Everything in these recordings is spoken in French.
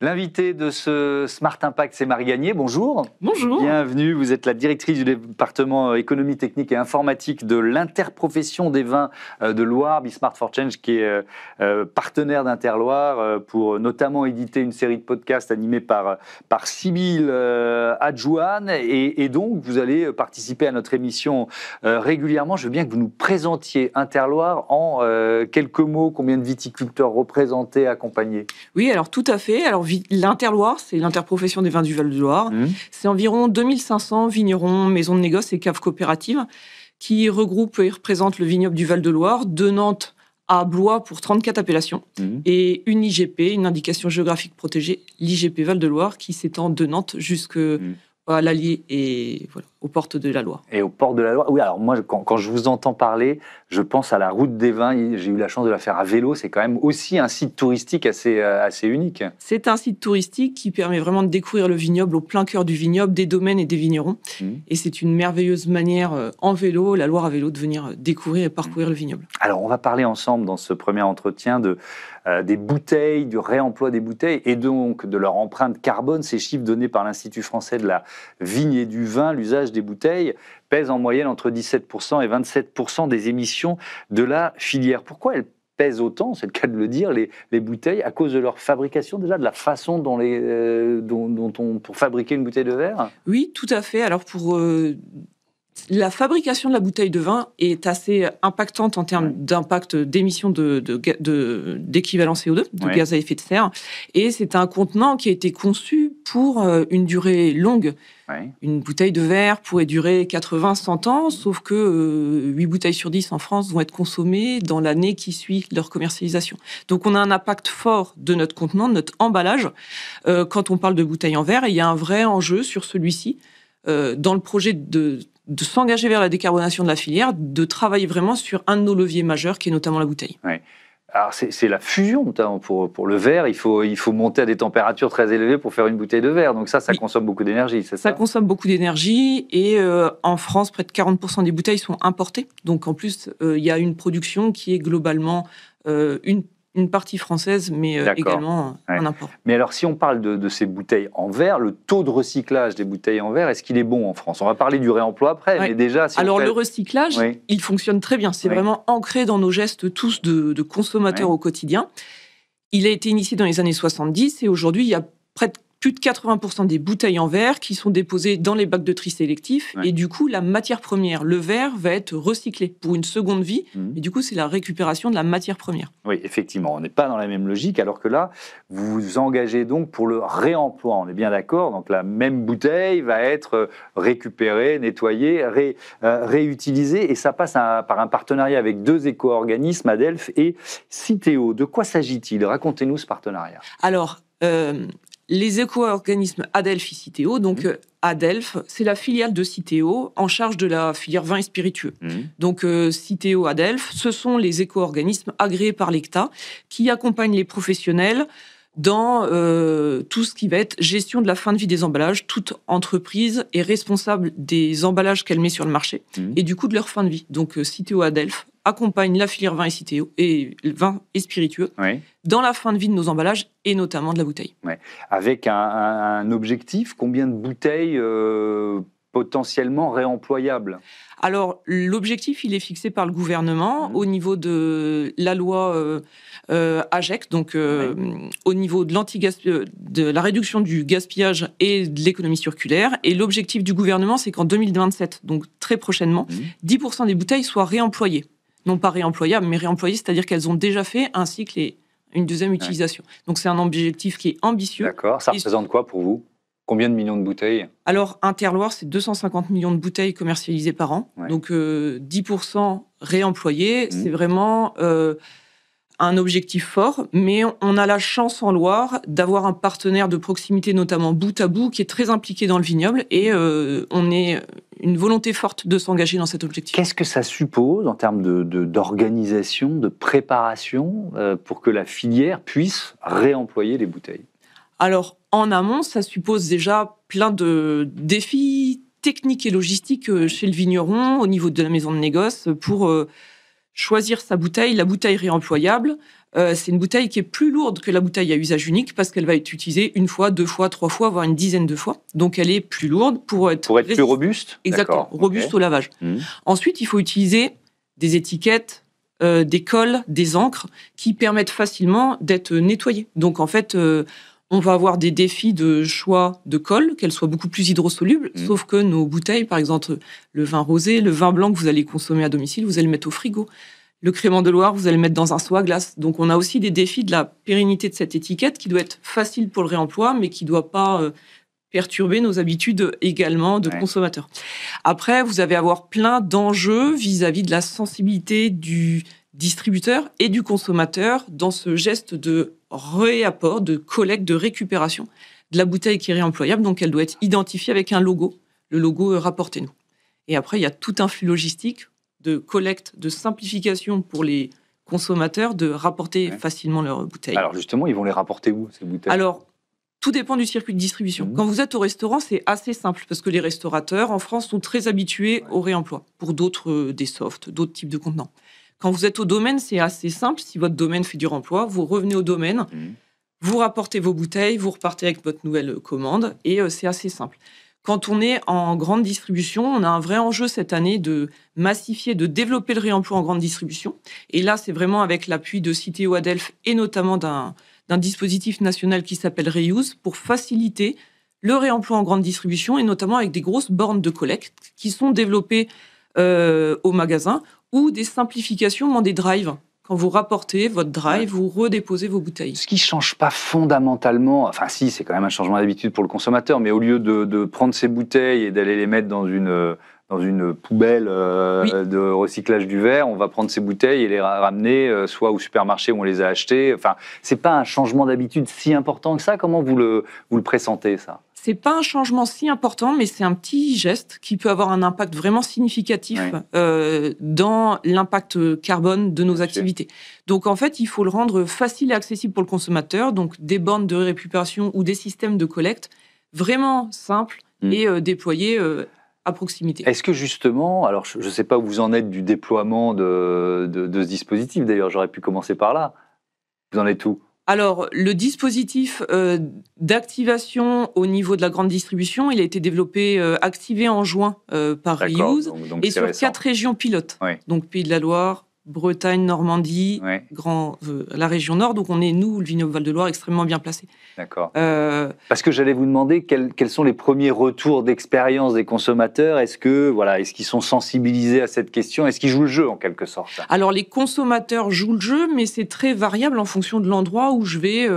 L'invité de ce Smart Impact, c'est Marie Gagné. Bonjour. Bonjour. Bienvenue. Vous êtes la directrice du département économie, technique et informatique de l'interprofession des vins de Loire, Be Smart for Change, qui est partenaire d'Interloire pour notamment éditer une série de podcasts animés par Sybille Adjouane. Et donc, vous allez participer à notre émission régulièrement. Je veux bien que vous nous présentiez Interloire en quelques mots. Combien de viticulteurs représentés, accompagnés? Oui, alors tout à fait. Alors, l'Interloire, c'est l'interprofession des vins du Val-de-Loire. C'est environ 2500 vignerons, maisons de négoce et caves coopératives qui regroupent et représentent le vignoble du Val-de-Loire, de Nantes à Blois pour 34 appellations, et une IGP, une indication géographique protégée, l'IGP Val-de-Loire, qui s'étend de Nantes jusqu'à l'Allier et voilà, aux portes de la Loire. Et aux portes de la Loire. Oui, alors moi, quand je vous entends parler, je pense à la route des vins. J'ai eu la chance de la faire à vélo. C'est quand même aussi un site touristique assez unique. C'est un site touristique qui permet vraiment de découvrir le vignoble au plein cœur du vignoble, des domaines et des vignerons. Et c'est une merveilleuse manière en vélo, la Loire à vélo, de venir découvrir et parcourir le vignoble. Alors, on va parler ensemble dans ce premier entretien des bouteilles, du réemploi des bouteilles et donc de leur empreinte carbone. Ces chiffres donnés par l'Institut français de la vigne et du vin, l'usage des bouteilles pèse en moyenne entre 17% et 27% des émissions de la filière. Pourquoi elles pèsent autant, c'est le cas de le dire, les bouteilles, à cause de leur fabrication déjà, de la façon dont pour fabriquer une bouteille de verre? Oui, tout à fait. Alors la fabrication de la bouteille de vin est assez impactante en termes d'impact d'émissions d'équivalent CO2, de gaz à effet de serre. Et c'est un contenant qui a été conçu pour une durée longue. Une bouteille de verre pourrait durer 80-100 ans, sauf que 8 bouteilles sur 10 en France vont être consommées dans l'année qui suit leur commercialisation. Donc on a un impact fort de notre contenant, de notre emballage, quand on parle de bouteilles en verre. Et il y a un vrai enjeu sur celui-ci, dans le projet de s'engager vers la décarbonation de la filière, de travailler vraiment sur un de nos leviers majeurs, qui est notamment la bouteille. Alors c'est la fusion, notamment pour le verre. Il faut monter à des températures très élevées pour faire une bouteille de verre. Donc ça consomme beaucoup d'énergie, c'est ça? Ça consomme beaucoup d'énergie et en France, près de 40% des bouteilles sont importées. Donc en plus, il y a une production qui est globalement une partie française, mais également en import. Mais alors, si on parle de ces bouteilles en verre, le taux de recyclage des bouteilles en verre, est-ce qu'il est bon en France? On va parler du réemploi après, mais déjà... Le recyclage, il fonctionne très bien. C'est vraiment ancré dans nos gestes tous de consommateurs au quotidien. Il a été initié dans les années 70 et aujourd'hui, il y a plus de 80% des bouteilles en verre qui sont déposées dans les bacs de tri sélectifs. Et du coup, la matière première, le verre, va être recyclé pour une seconde vie. Et du coup, c'est la récupération de la matière première. Oui, effectivement, on n'est pas dans la même logique, alors que là, vous vous engagez donc pour le réemploi. On est bien d'accord. Donc la même bouteille va être récupérée, nettoyée, réutilisée. Et ça passe par un partenariat avec 2 éco-organismes, Adelph et Citeo. De quoi s'agit-il? Racontez-nous ce partenariat. Alors... les éco-organismes Adelph et Citeo, donc Adelph, c'est la filiale de Citeo en charge de la filière vin et spiritueux. Donc Citeo, Adelph, ce sont les éco-organismes agréés par l'État qui accompagnent les professionnels dans tout ce qui va être gestion de la fin de vie des emballages. Toute entreprise est responsable des emballages qu'elle met sur le marché et du coup de leur fin de vie. Donc Citeo, Adelph accompagne la filière vin et spiritueux dans la fin de vie de nos emballages et notamment de la bouteille. Avec un objectif, combien de bouteilles potentiellement réemployables? Alors, l'objectif, il est fixé par le gouvernement au niveau de la loi AGEC, donc au niveau de la réduction du gaspillage et de l'économie circulaire. Et l'objectif du gouvernement, c'est qu'en 2027, donc très prochainement, 10% des bouteilles soient réemployées. Non pas réemployables, mais réemployées, c'est-à-dire qu'elles ont déjà fait un cycle et une deuxième utilisation. Donc c'est un objectif qui est ambitieux. D'accord, ça représente quoi pour vous? Combien de millions de bouteilles? Alors, Interloire, c'est 250 millions de bouteilles commercialisées par an. Donc, 10% réemployés, c'est vraiment un objectif fort. Mais on a la chance en Loire d'avoir un partenaire de proximité, notamment Bout à Bout, qui est très impliqué dans le vignoble. Et on est une volonté forte de s'engager dans cet objectif. Qu'est-ce que ça suppose en termes d'organisation, de préparation, pour que la filière puisse réemployer les bouteilles? Alors, en amont, ça suppose déjà plein de défis techniques et logistiques chez le vigneron, au niveau de la maison de négoce, pour choisir sa bouteille, la bouteille réemployable, c'est une bouteille qui est plus lourde que la bouteille à usage unique parce qu'elle va être utilisée 1 fois, 2 fois, 3 fois, voire une dizaine de fois. Donc, elle est plus lourde pour être plus robuste. Exactement, robuste au lavage. Ensuite, il faut utiliser des étiquettes, des cols, des encres qui permettent facilement d'être nettoyées. Donc, en fait, on va avoir des défis de choix de colle, qu'elles soient beaucoup plus hydrosolubles, sauf que nos bouteilles, par exemple, le vin rosé, le vin blanc que vous allez consommer à domicile, vous allez le mettre au frigo. Le crément de Loire, vous allez le mettre dans un seau à glace. Donc, on a aussi des défis de la pérennité de cette étiquette qui doit être facile pour le réemploi, mais qui ne doit pas perturber nos habitudes également de consommateurs. Après, vous allez avoir plein d'enjeux vis-à-vis de la sensibilité du distributeur et du consommateur dans ce geste de réapport, de collecte, de récupération de la bouteille qui est réemployable. Donc, elle doit être identifiée avec un logo, le logo Rapportez-nous. Et après, il y a tout un flux logistique de collecte, de simplification pour les consommateurs de rapporter facilement leurs bouteilles. Alors justement, ils vont les rapporter où, ces bouteilles ? Alors, tout dépend du circuit de distribution. Quand vous êtes au restaurant, c'est assez simple parce que les restaurateurs en France sont très habitués au réemploi pour d'autres, des softs, d'autres types de contenants. Quand vous êtes au domaine, c'est assez simple. Si votre domaine fait du réemploi, vous revenez au domaine, vous rapportez vos bouteilles, vous repartez avec votre nouvelle commande et c'est assez simple. Quand on est en grande distribution, on a un vrai enjeu cette année de massifier, de développer le réemploi en grande distribution. Et là, c'est vraiment avec l'appui de Citeo Adelphes et notamment d'un dispositif national qui s'appelle Reuse pour faciliter le réemploi en grande distribution et notamment avec des grosses bornes de collecte qui sont développées au magasin ou des simplifications dans des drives. Quand vous rapportez votre drive, vous redéposez vos bouteilles. Ce qui ne change pas fondamentalement, enfin si, c'est quand même un changement d'habitude pour le consommateur, mais au lieu de prendre ses bouteilles et d'aller les mettre dans une poubelle de recyclage du verre, on va prendre ces bouteilles et les ramener soit au supermarché où on les a achetées. Enfin, c'est pas un changement d'habitude si important que ça. Comment vous le pressentez, ça ? C'est pas un changement si important, mais c'est un petit geste qui peut avoir un impact vraiment significatif dans l'impact carbone de nos activités. Donc, en fait, il faut le rendre facile et accessible pour le consommateur. Donc, des bornes de récupération ou des systèmes de collecte vraiment simples et déployés à proximité. Est-ce que justement, alors je ne sais pas où vous en êtes du déploiement de ce dispositif, d'ailleurs, j'aurais pu commencer par là. Vous en êtes où ? Alors, le dispositif d'activation au niveau de la grande distribution, il a été développé, activé en juin par Reuse et sur 4 régions pilotes. Donc, Pays de la Loire, Bretagne, Normandie, la région Nord. Donc, on est, nous, le vignoble Val-de-Loire, extrêmement bien placé. D'accord. Parce que j'allais vous demander quels sont les premiers retours d'expérience des consommateurs. Est-ce qu'ils sont sensibilisés à cette question ? Est-ce qu'ils jouent le jeu, en quelque sorte ? Alors, les consommateurs jouent le jeu, mais c'est très variable en fonction de l'endroit où je vais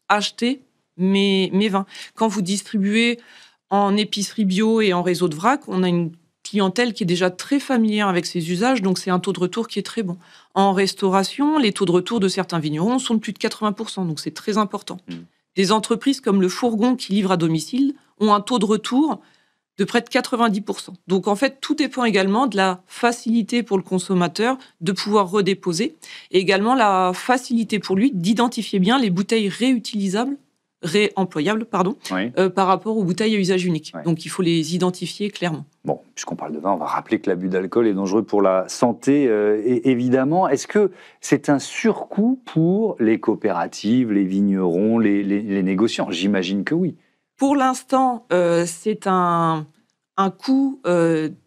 acheter mes vins. Quand vous distribuez en épicerie bio et en réseau de vrac, on a une clientèle qui est déjà très familière avec ces usages, donc c'est un taux de retour qui est très bon. En restauration, les taux de retour de certains vignerons sont de plus de 80%, donc c'est très important. Des entreprises comme le Fourgon qui livre à domicile ont un taux de retour de près de 90%. Donc en fait, tout dépend également de la facilité pour le consommateur de pouvoir redéposer et également la facilité pour lui d'identifier bien les bouteilles réemployables, par rapport aux bouteilles à usage unique. Donc il faut les identifier clairement. Bon, puisqu'on parle de vin, on va rappeler que l'abus d'alcool est dangereux pour la santé, évidemment. Est-ce que c'est un surcoût pour les coopératives, les vignerons, les négociants ? J'imagine que oui. Pour l'instant, c'est un coût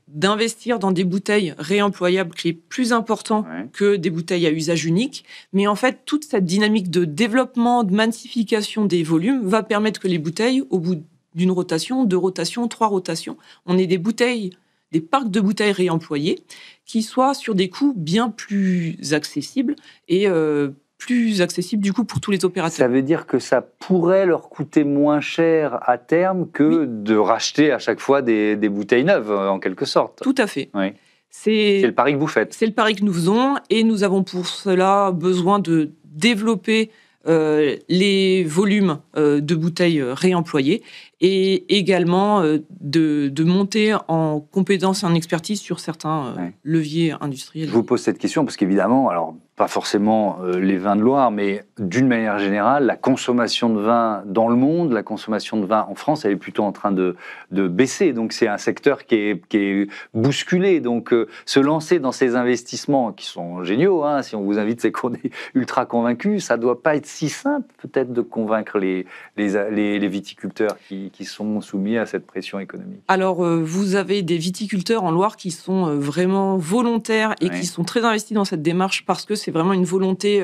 d'investir dans des bouteilles réemployables qui est plus important que des bouteilles à usage unique. Mais en fait, toute cette dynamique de développement, de massification des volumes va permettre que les bouteilles, au bout d'une rotation, 2 rotations, 3 rotations, on ait des parcs de bouteilles réemployées qui soient sur des coûts bien plus accessibles et plus accessible du coup pour tous les opérateurs. Ça veut dire que ça pourrait leur coûter moins cher à terme que de racheter à chaque fois des bouteilles neuves, en quelque sorte. Tout à fait. Oui. C'est le pari que vous faites. C'est le pari que nous faisons et nous avons pour cela besoin de développer les volumes de bouteilles réemployées et également de monter en compétences et en expertise sur certains leviers industriels. Je vous pose cette question parce qu'évidemment, alors pas forcément les vins de Loire, mais d'une manière générale, la consommation de vin dans le monde, la consommation de vin en France, elle est plutôt en train de baisser. Donc c'est un secteur qui est bousculé. Donc se lancer dans ces investissements qui sont géniaux, hein, si on vous invite, c'est qu'on est ultra convaincus, ça ne doit pas être si simple peut-être de convaincre les viticulteurs qui sont soumis à cette pression économique. Alors vous avez des viticulteurs en Loire qui sont vraiment volontaires et qui sont très investis dans cette démarche parce que c'est vraiment une volonté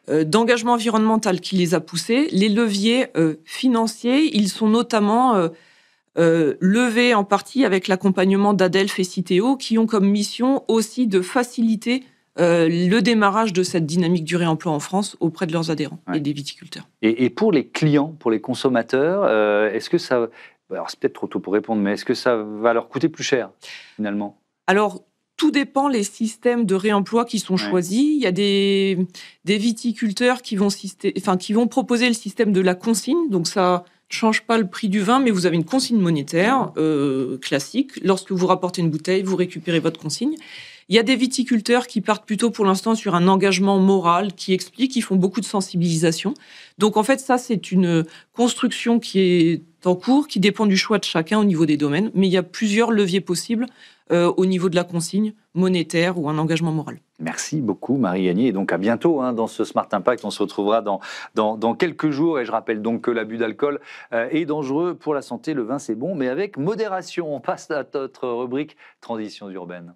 d'engagement environnemental qui les a poussés. Les leviers financiers, ils sont notamment levés en partie avec l'accompagnement d'Adelph et Citeo, qui ont comme mission aussi de faciliter le démarrage de cette dynamique du réemploi en France auprès de leurs adhérents et des viticulteurs. Et pour les clients, pour les consommateurs, est-ce que ça... Alors c'est peut-être trop tôt pour répondre, mais est-ce que ça va leur coûter plus cher, finalement? Alors, tout dépend les systèmes de réemploi qui sont choisis. Il y a des viticulteurs qui vont proposer le système de la consigne. Donc ça ne change pas le prix du vin, mais vous avez une consigne monétaire classique. Lorsque vous rapportez une bouteille, vous récupérez votre consigne. Il y a des viticulteurs qui partent plutôt pour l'instant sur un engagement moral, qui expliquent, qui font beaucoup de sensibilisation. Donc en fait, ça, c'est une construction qui est en cours, qui dépend du choix de chacun au niveau des domaines. Mais il y a plusieurs leviers possibles au niveau de la consigne monétaire ou un engagement moral. Merci beaucoup Marie Gagné, et donc à bientôt dans ce Smart Impact. On se retrouvera dans quelques jours, et je rappelle donc que l'abus d'alcool est dangereux pour la santé. Le vin c'est bon, mais avec modération. On passe à notre rubrique transition urbaine.